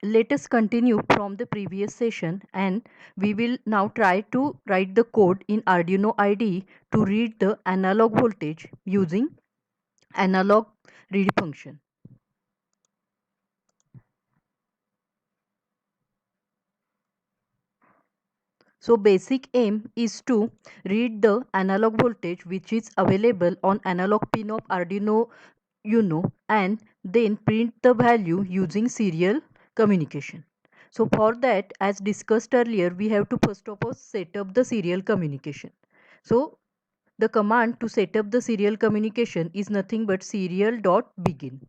let us continue from the previous session, and we will now try to write the code in Arduino IDE to read the analog voltage using analog read function. So basic aim is to read the analog voltage which is available on analog pin of Arduino Uno and then print the value using serial communication. So for that, as discussed earlier, we have to first of all set up the serial communication. So the command to set up the serial communication is nothing but serial.begin,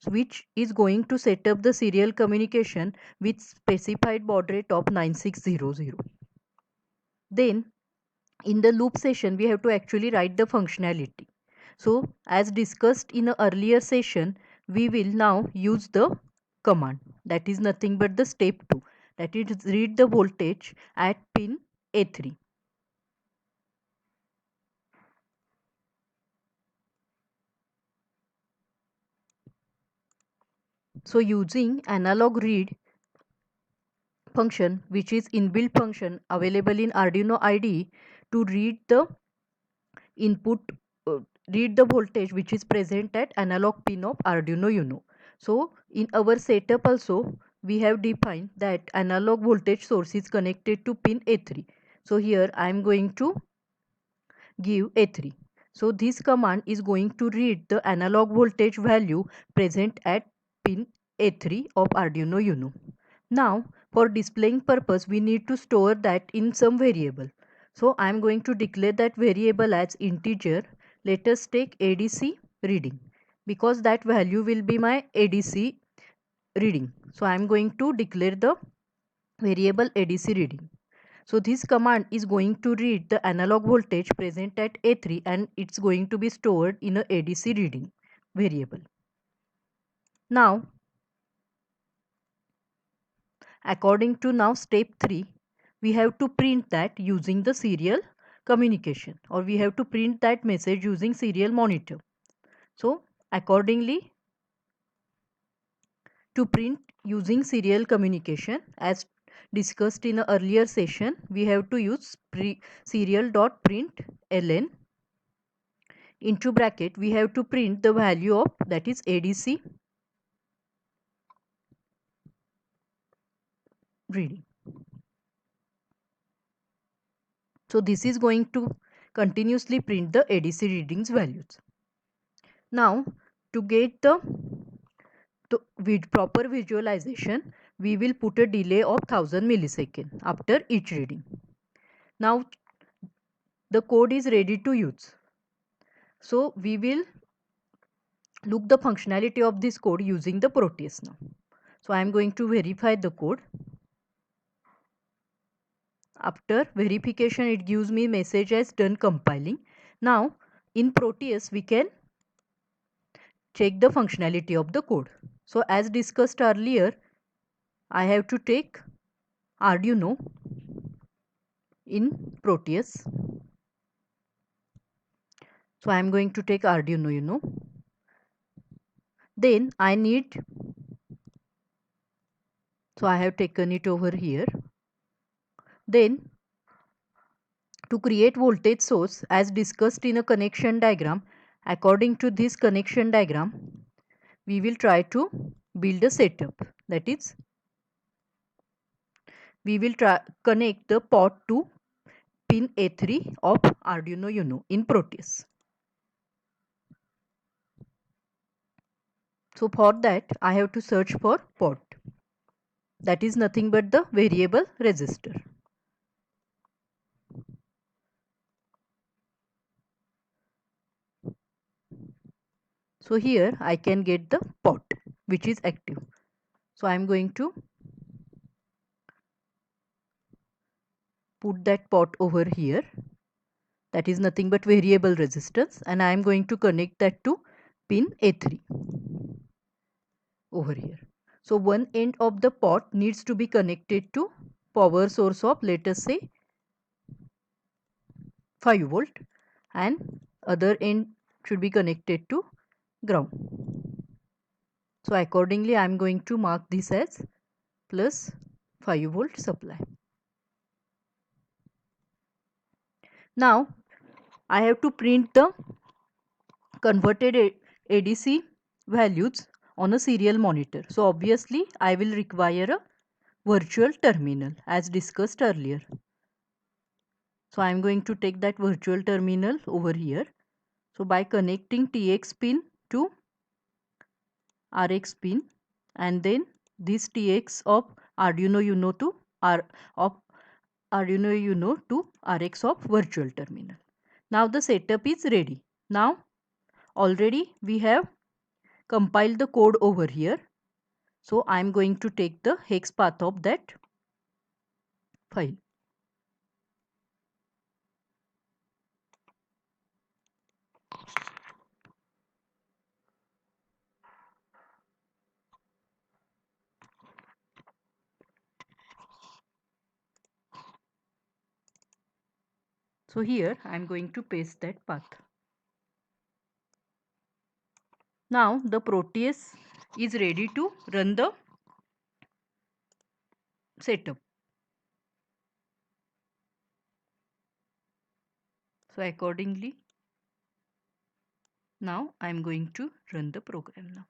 which is going to set up the serial communication with specified baud rate of 9600. Then in the loop session, we have to actually write the functionality. So as discussed in an earlier session, we will now use the command, that is nothing but the step 2, that is read the voltage at pin A3. So using analog read function, which is inbuilt function available in Arduino IDE, to read the input, uh, read the voltage which is present at analog pin of Arduino Uno. So in our setup also we have defined that analog voltage source is connected to pin A3. So here I am going to give A3. So this command is going to read the analog voltage value present at pin A3 of Arduino Uno. Now for displaying purpose we need to store that in some variable. So I am going to declare that variable as integer. Let us take ADC reading, because that value will be my ADC reading. So I am going to declare the variable ADC reading. So this command is going to read the analog voltage present at A3 and it's going to be stored in a ADC reading variable. Now according to now step 3, we have to print that using the serial communication, or we have to print that message using serial monitor. So accordingly, to print using serial communication, as discussed in an earlier session, we have to use serial.print ln. Into bracket we have to print the value of, that is ADC reading. So this is going to continuously print the ADC readings values. Now to get the with proper visualization, we will put a delay of 1000 milliseconds after each reading. Now the code is ready to use. So we will look the functionality of this code using the Proteus now. So I am going to verify the code. After verification, it gives me message as done compiling. Now in Proteus we can check the functionality of the code. So as discussed earlier, I have to take Arduino in Proteus. So I am going to take Arduino Uno. Then I need, so I have taken it over here. Then to create voltage source, as discussed in a connection diagram, according to this connection diagram, we will try to build a setup. That is, we will try connect the pot to pin A3 of Arduino Uno in Proteus. So for that I have to search for pot, that is nothing but the variable resistor. So here I can get the pot which is active. So I am going to put that pot over here, that is nothing but variable resistance, and I am going to connect that to pin A3 over here. So one end of the pot needs to be connected to power source of, let us say, 5 volt, and other end should be connected to ground. So accordingly I am going to mark this as plus 5 volt supply. Now I have to print the converted ADC values on a serial monitor. So obviously I will require a virtual terminal as discussed earlier. So I am going to take that virtual terminal over here. So by connecting TX pin to RX pin and then this TX of Arduino Uno to Arduino Uno to RX of virtual terminal. Now the setup is ready. Now already we have compiled the code over here. So I am going to take the hex path of that file. So here I am going to paste that path. Now the Proteus is ready to run the setup. So accordingly, now I am going to run the program now.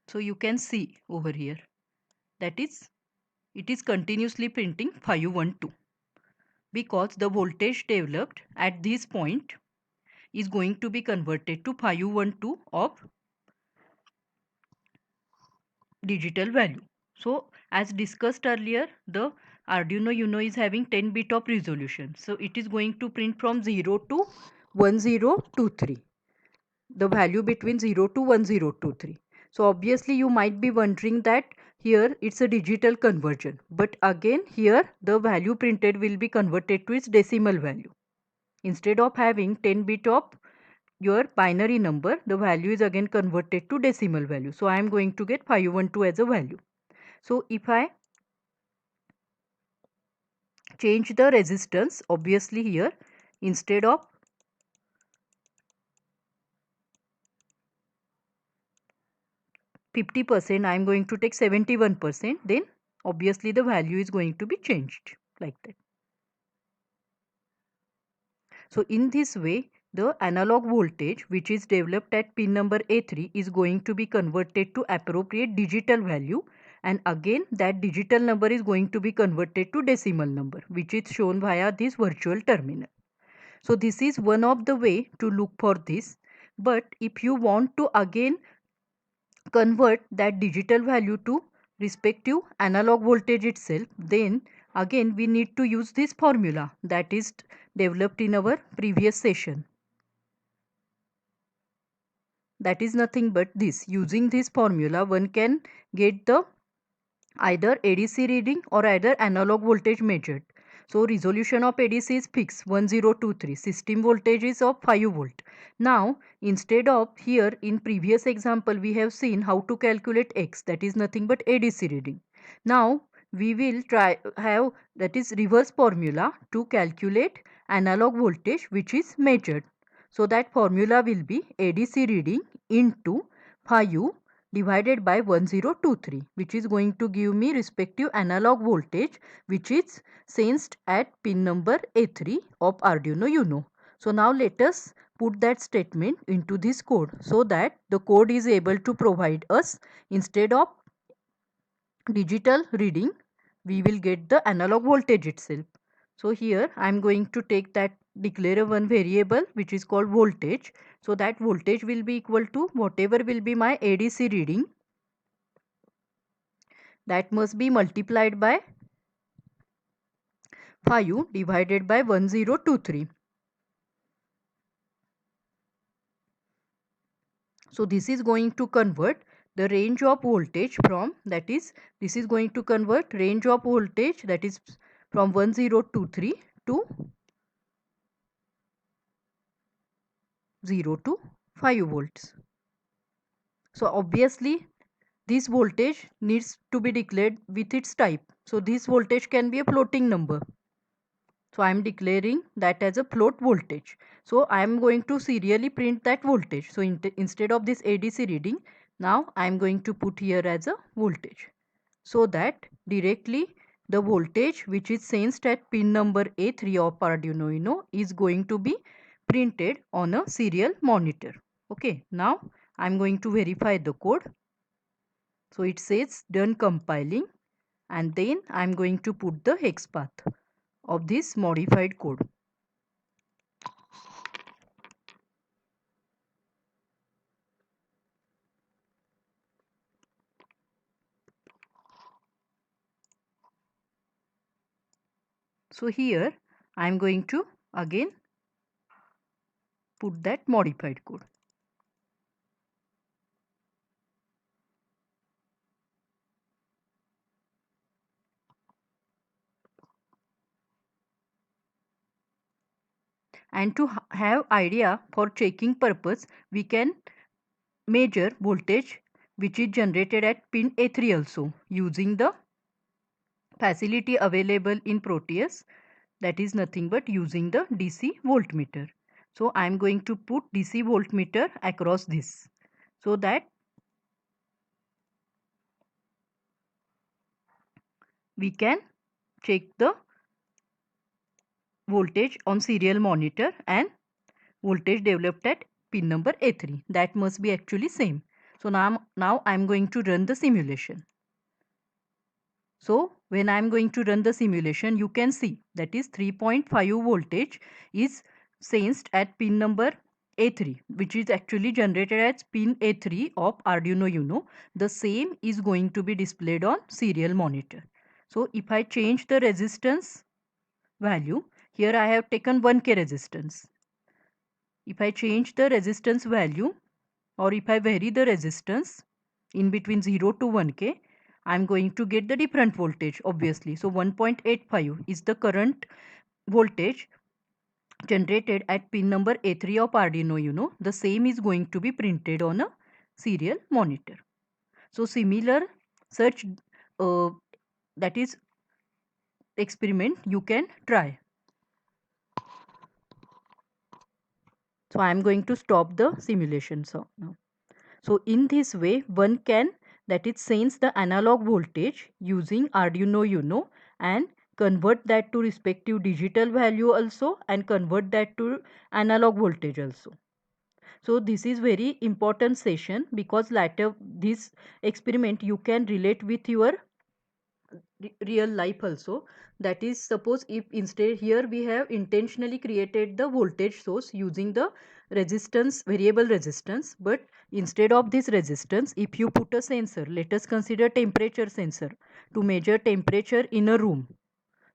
So you can see over here that is it is continuously printing 512 because the voltage developed at this point is going to be converted to 512 of digital value. So as discussed earlier, the Arduino Uno is having 10 bit of resolution. So it is going to print from 0 to 1023. The value between 0 to 1023. So obviously you might be wondering that here it's a digital conversion, but again here the value printed will be converted to its decimal value. Instead of having 10 bit of your binary number, the value is again converted to decimal value. So I am going to get 512 as a value. So if I change the resistance, obviously here instead of 50%, I am going to take 71%, then obviously the value is going to be changed like that. So in this way, the analog voltage which is developed at pin number A3 is going to be converted to appropriate digital value, and again that digital number is going to be converted to decimal number, which is shown via this virtual terminal. So this is one of the way to look for this, but if you want to again convert that digital value to respective analog voltage itself, then again we need to use this formula that is developed in our previous session. That is nothing but this. Using this formula one can get the either ADC reading or either analog voltage measured. So resolution of ADC is fixed 1023, system voltage is of 5 volt. Now instead of here in previous example we have seen how to calculate X, that is nothing but ADC reading. Now we will try have that is reverse formula to calculate analog voltage which is measured. So that formula will be ADC reading into 5 divided by 1023, which is going to give me respective analog voltage which is sensed at pin number A3 of Arduino Uno. So now let us put that statement into this code so that the code is able to provide us instead of digital reading we will get the analog voltage itself. So here I am going to take that declare one variable which is called voltage. So that voltage will be equal to whatever will be my ADC reading, that must be multiplied by 5 divided by 1023. So this is going to convert the range of voltage from, that is this is going to convert range of voltage that is from 1023 to 0 to 5 volts. So obviously this voltage needs to be declared with its type. So this voltage can be a floating number. So I am declaring that as a float voltage. So I am going to serially print that voltage. So instead of this ADC reading, Now I am going to put here as a voltage, so that directly the voltage which is sensed at pin number A3 of Arduino Uno is going to be printed on a serial monitor. Okay, now I am going to verify the code. So it says done compiling, and then I am going to put the hex path of this modified code. So here I am going to again put that modified code. And to have idea for checking purpose, we can measure voltage which is generated at pin A3 also using the facility available in Proteus, that is nothing but using the DC voltmeter. So I am going to put DC voltmeter across this, so that we can check the voltage on serial monitor and voltage developed at pin number A3. That must be actually same. So now I am going to run the simulation. So when I am going to run the simulation, you can see that is 3.5 voltage is sensed at pin number A3, which is actually generated as pin A3 of Arduino Uno. The same is going to be displayed on serial monitor. So if I change the resistance value, here I have taken 1K resistance. If I change the resistance value, or if I vary the resistance in between 0 to 1K, I am going to get the different voltage obviously. So 1.85 is the current voltage generated at pin number A3 of Arduino Uno. The same is going to be printed on a serial monitor. So similar such that is experiment you can try. So I am going to stop the simulation now. So in this way, one can, that is, sense the analog voltage using Arduino Uno and convert that to respective digital value also, and convert that to analog voltage also. So this is very important session, because later this experiment you can relate with your real life also. That is, suppose if instead here we have intentionally created the voltage source using the resistance, variable resistance, but instead of this resistance, if you put a sensor, let us consider temperature sensor to measure temperature in a room.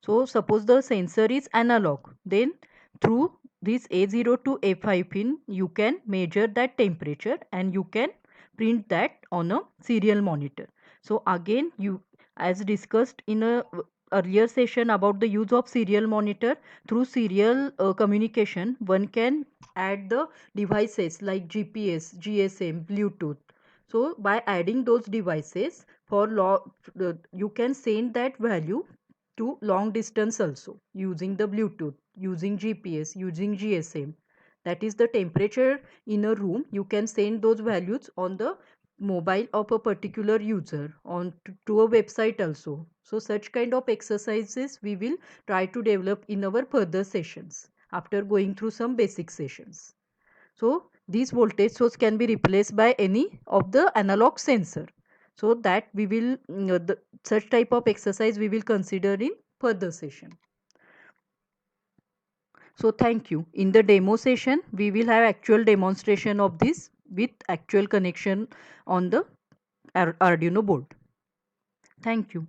So suppose the sensor is analog, then through this A0 to A5 pin you can measure that temperature and you can print that on a serial monitor. So again, you, as discussed in a earlier session about the use of serial monitor, through serial communication one can add the devices like GPS, GSM, Bluetooth. So by adding those devices for you can send that value to long distance also using the Bluetooth, using GPS, using GSM. That is the temperature in a room. You can send those values on the mobile of a particular user on to a website also. So such kind of exercises we will try to develop in our further sessions after going through some basic sessions. So these voltage source can be replaced by any of the analog sensor. So that we will such type of exercise we will consider in further session. So thank you. In the demo session, we will have actual demonstration of this with actual connection on the Arduino board. Thank you.